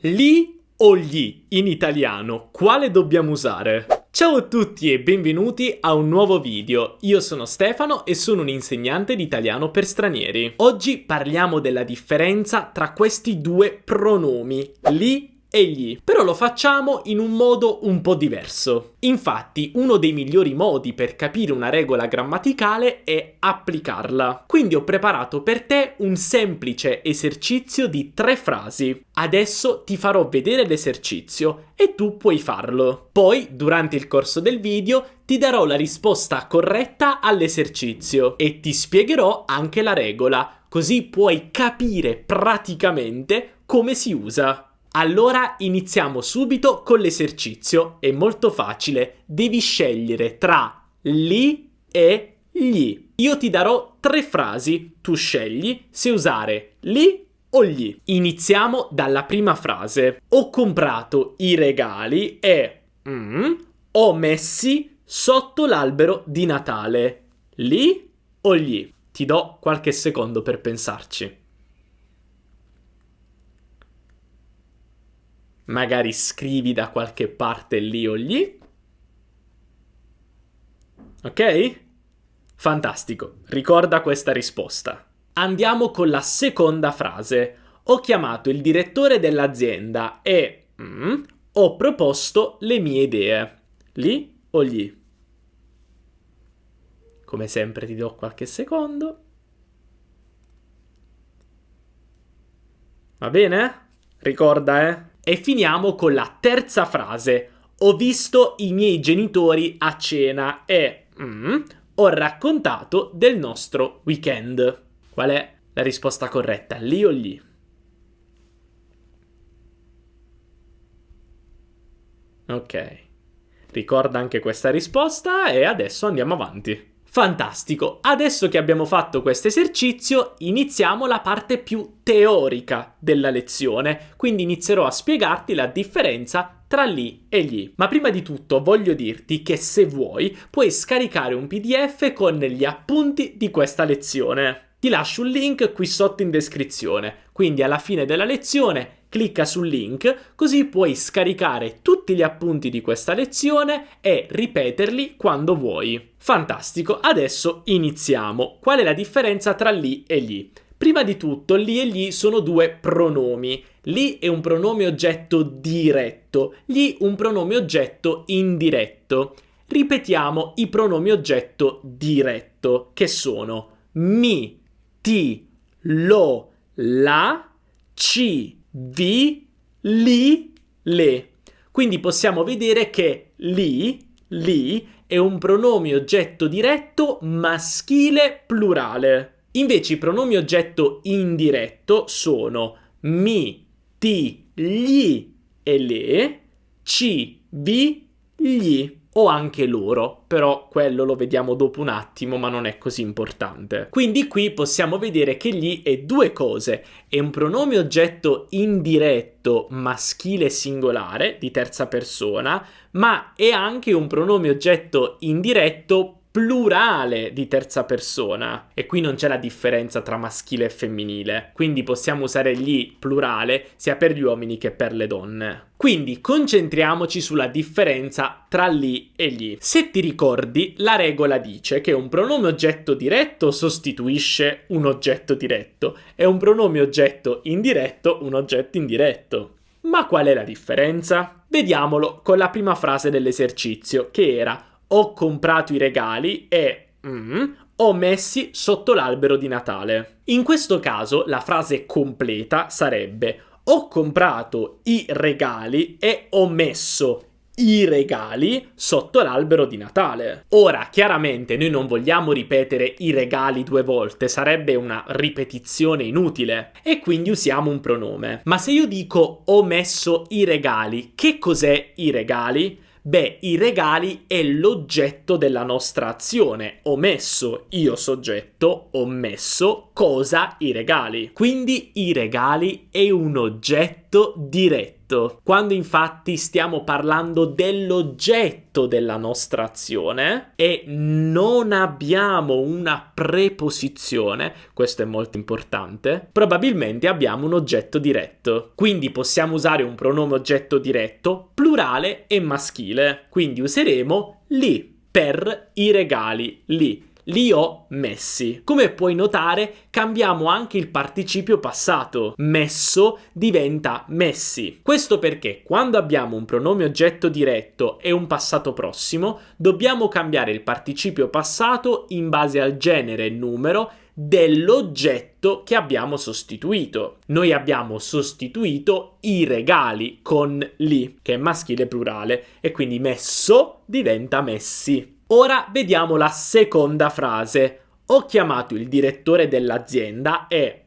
Li o gli in italiano, quale dobbiamo usare? Ciao a tutti e benvenuti a un nuovo video. Io sono Stefano e sono un insegnante di italiano per stranieri. Oggi parliamo della differenza tra questi due pronomi, li e gli, però lo facciamo in un modo un po' diverso. Infatti, uno dei migliori modi per capire una regola grammaticale è applicarla. Quindi ho preparato per te un semplice esercizio di 3 frasi. Adesso ti farò vedere l'esercizio e tu puoi farlo. Poi, durante il corso del video, ti darò la risposta corretta all'esercizio e ti spiegherò anche la regola, così puoi capire praticamente come si usa. Allora iniziamo subito con l'esercizio, è molto facile, devi scegliere tra li e gli. Io ti darò 3 frasi, tu scegli se usare li o gli. Iniziamo dalla prima frase. Ho comprato i regali e ho messi sotto l'albero di Natale. Li o gli? Ti do qualche secondo per pensarci. Magari scrivi da qualche parte li o gli. Ok? Fantastico, ricorda questa risposta. Andiamo con la seconda frase. Ho chiamato il direttore dell'azienda e ho proposto le mie idee. Li o gli? Come sempre ti do qualche secondo. Va bene? Ricorda, E finiamo con la terza frase. Ho visto i miei genitori a cena e ho raccontato del nostro weekend. Qual è la risposta corretta? Li o gli? Ok. Ricorda anche questa risposta e adesso andiamo avanti. Fantastico, adesso che abbiamo fatto questo esercizio iniziamo la parte più teorica della lezione, quindi inizierò a spiegarti la differenza tra li e gli. Ma prima di tutto voglio dirti che se vuoi puoi scaricare un PDF con gli appunti di questa lezione. Ti lascio un link qui sotto in descrizione, quindi alla fine della lezione clicca sul link così puoi scaricare tutti gli appunti di questa lezione e ripeterli quando vuoi. Fantastico, adesso iniziamo. Qual è la differenza tra li e gli? Prima di tutto, li e gli sono due pronomi. Li è un pronome oggetto diretto, gli un pronome oggetto indiretto. Ripetiamo i pronomi oggetto diretto, che sono mi, ti, lo, la, ci, vi, li, le. Quindi possiamo vedere che li è un pronome oggetto diretto maschile plurale. Invece i pronomi oggetto indiretto sono mi, ti, gli e le, ci, vi, gli o anche loro, però quello lo vediamo dopo un attimo, ma non è così importante. Quindi qui possiamo vedere che gli è due cose. È un pronome oggetto indiretto maschile singolare di terza persona, ma è anche un pronome oggetto indiretto plurale di terza persona. E qui non c'è la differenza tra maschile e femminile, quindi possiamo usare gli plurale sia per gli uomini che per le donne. Quindi concentriamoci sulla differenza tra li e gli. Se ti ricordi, la regola dice che un pronome oggetto diretto sostituisce un oggetto diretto e un pronome oggetto indiretto un oggetto indiretto. Ma qual è la differenza? Vediamolo con la prima frase dell'esercizio, che era ho comprato i regali e ho messi sotto l'albero di Natale. In questo caso la frase completa sarebbe ho comprato i regali e ho messo i regali sotto l'albero di Natale. Ora, chiaramente noi non vogliamo ripetere i regali 2 volte, sarebbe una ripetizione inutile e quindi usiamo un pronome. Ma se io dico ho messo i regali, che cos'è i regali? Beh, i regali è l'oggetto della nostra azione. Ho messo, io soggetto, ho messo cosa? I regali. Quindi i regali è un oggetto oggetto diretto. Quando infatti stiamo parlando dell'oggetto della nostra azione e non abbiamo una preposizione, questo è molto importante, probabilmente abbiamo un oggetto diretto. Quindi possiamo usare un pronome oggetto diretto plurale e maschile. Quindi useremo li per i regali, li ho messi. Come puoi notare, cambiamo anche il participio passato. Messo diventa messi. Questo perché quando abbiamo un pronome oggetto diretto e un passato prossimo, dobbiamo cambiare il participio passato in base al genere e numero dell'oggetto che abbiamo sostituito. Noi abbiamo sostituito i regali con li, che è maschile plurale, e quindi messo diventa messi. Ora vediamo la seconda frase. Ho chiamato il direttore dell'azienda e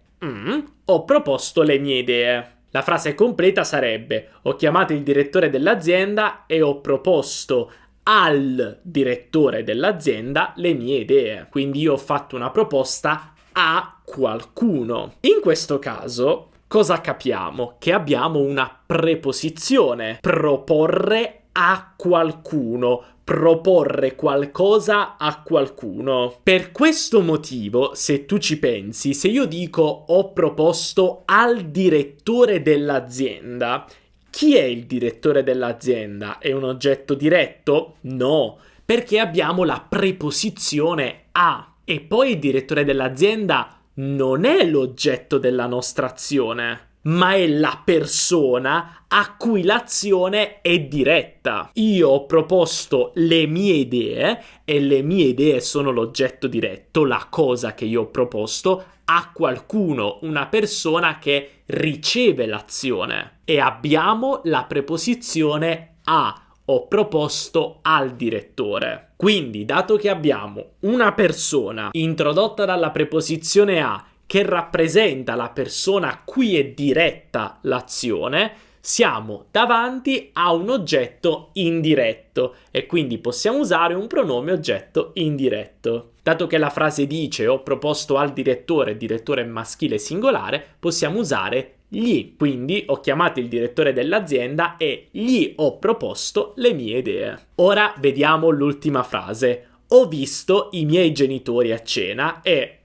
ho proposto le mie idee. La frase completa sarebbe: ho chiamato il direttore dell'azienda e ho proposto al direttore dell'azienda le mie idee. Quindi io ho fatto una proposta a qualcuno. In questo caso, cosa capiamo? Che abbiamo una preposizione. Proporre a qualcuno. Proporre qualcosa a qualcuno. Per questo motivo, se tu ci pensi, se io dico ho proposto al direttore dell'azienda, chi è il direttore dell'azienda? È un oggetto diretto? No, perché abbiamo la preposizione a. E poi il direttore dell'azienda non è l'oggetto della nostra azione, ma è la persona a cui l'azione è diretta. Io ho proposto le mie idee e le mie idee sono l'oggetto diretto, la cosa che io ho proposto a qualcuno, una persona che riceve l'azione. E abbiamo la preposizione a. Ho proposto al direttore. Quindi, dato che abbiamo una persona introdotta dalla preposizione a che rappresenta la persona a cui è diretta l'azione, siamo davanti a un oggetto indiretto e quindi possiamo usare un pronome oggetto indiretto. Dato che la frase dice ho proposto al direttore maschile singolare, possiamo usare gli. Quindi ho chiamato il direttore dell'azienda e gli ho proposto le mie idee. Ora vediamo l'ultima frase. Ho visto i miei genitori a cena e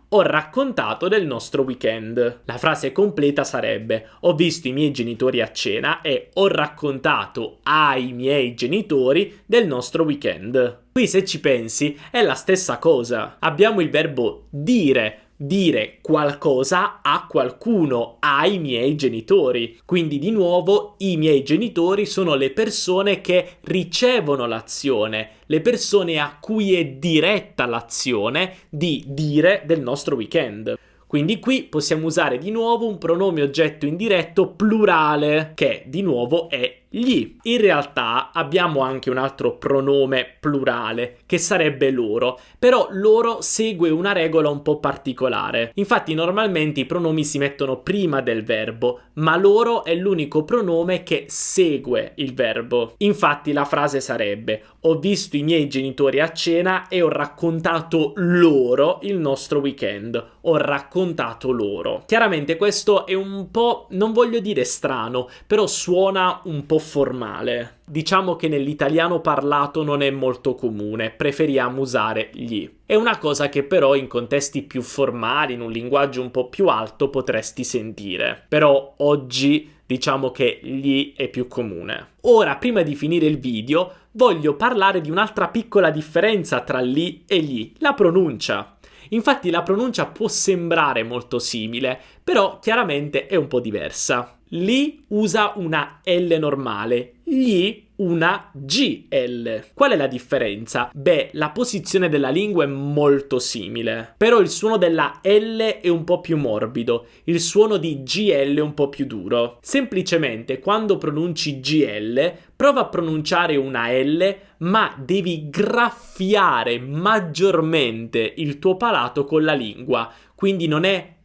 ho raccontato del nostro weekend. La frase completa sarebbe: ho visto i miei genitori a cena e ho raccontato ai miei genitori del nostro weekend. Qui, se ci pensi, è la stessa cosa. Abbiamo il verbo dire qualcosa a qualcuno, ai miei genitori. Quindi di nuovo i miei genitori sono le persone che ricevono l'azione, le persone a cui è diretta l'azione di dire del nostro weekend. Quindi qui possiamo usare di nuovo un pronome oggetto indiretto plurale, che di nuovo è gli. In realtà abbiamo anche un altro pronome plurale, che sarebbe loro, però loro segue una regola un po' particolare. Infatti normalmente i pronomi si mettono prima del verbo, ma loro è l'unico pronome che segue il verbo. Infatti la frase sarebbe: ho visto i miei genitori a cena e ho raccontato loro il nostro weekend. Ho raccontato loro. Chiaramente questo è un po', non voglio dire strano, però suona un po' formale. Diciamo che nell'italiano parlato non è molto comune, preferiamo usare gli. È una cosa che però in contesti più formali, in un linguaggio un po' più alto, potresti sentire. Però oggi diciamo che gli è più comune. Ora, prima di finire il video, voglio parlare di un'altra piccola differenza tra li e gli, la pronuncia. Infatti la pronuncia può sembrare molto simile, però chiaramente è un po' diversa. Li usa una L normale, gli una GL. Qual è la differenza? Beh, la posizione della lingua è molto simile, però il suono della L è un po' più morbido, il suono di GL è un po' più duro. Semplicemente quando pronunci GL, prova a pronunciare una L, ma devi graffiare maggiormente il tuo palato con la lingua, quindi non è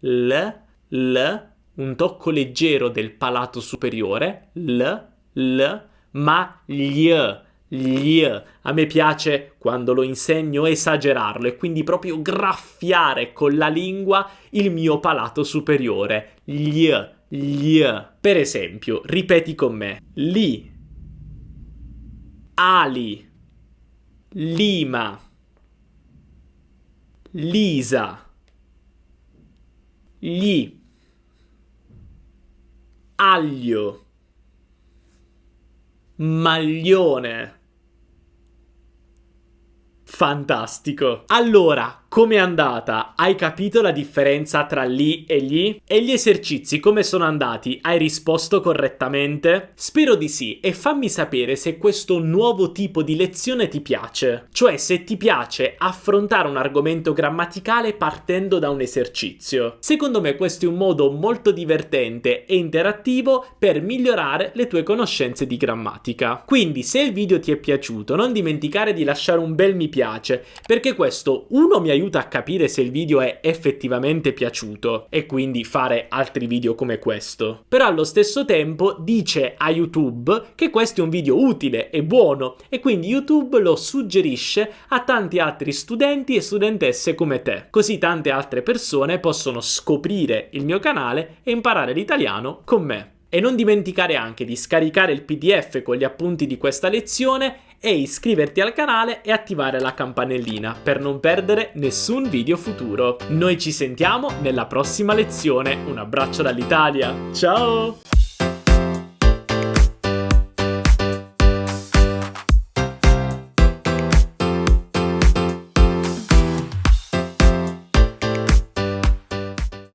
un tocco leggero del palato superiore, ma gli. A me piace, quando lo insegno, esagerarlo e quindi proprio graffiare con la lingua il mio palato superiore. Gli. Per esempio, ripeti con me. Li, ali, lima, lisa, gli, aglio, maglione. Fantastico! Allora, com'è andata? Hai capito la differenza tra li e gli? E gli esercizi come sono andati? Hai risposto correttamente? Spero di sì, e fammi sapere se questo nuovo tipo di lezione ti piace. Cioè, se ti piace affrontare un argomento grammaticale partendo da un esercizio. Secondo me questo è un modo molto divertente e interattivo per migliorare le tue conoscenze di grammatica. Quindi, se il video ti è piaciuto, non dimenticare di lasciare un bel mi piace, perché questo, uno, mi aiuta a capire se il video è effettivamente piaciuto e quindi fare altri video come questo, però allo stesso tempo dice a YouTube che questo è un video utile e buono, e quindi YouTube lo suggerisce a tanti altri studenti e studentesse come te, così tante altre persone possono scoprire il mio canale e imparare l'italiano con me. E non dimenticare anche di scaricare il PDF con gli appunti di questa lezione e iscriverti al canale e attivare la campanellina per non perdere nessun video futuro. Noi ci sentiamo nella prossima lezione. Un abbraccio dall'Italia. Ciao!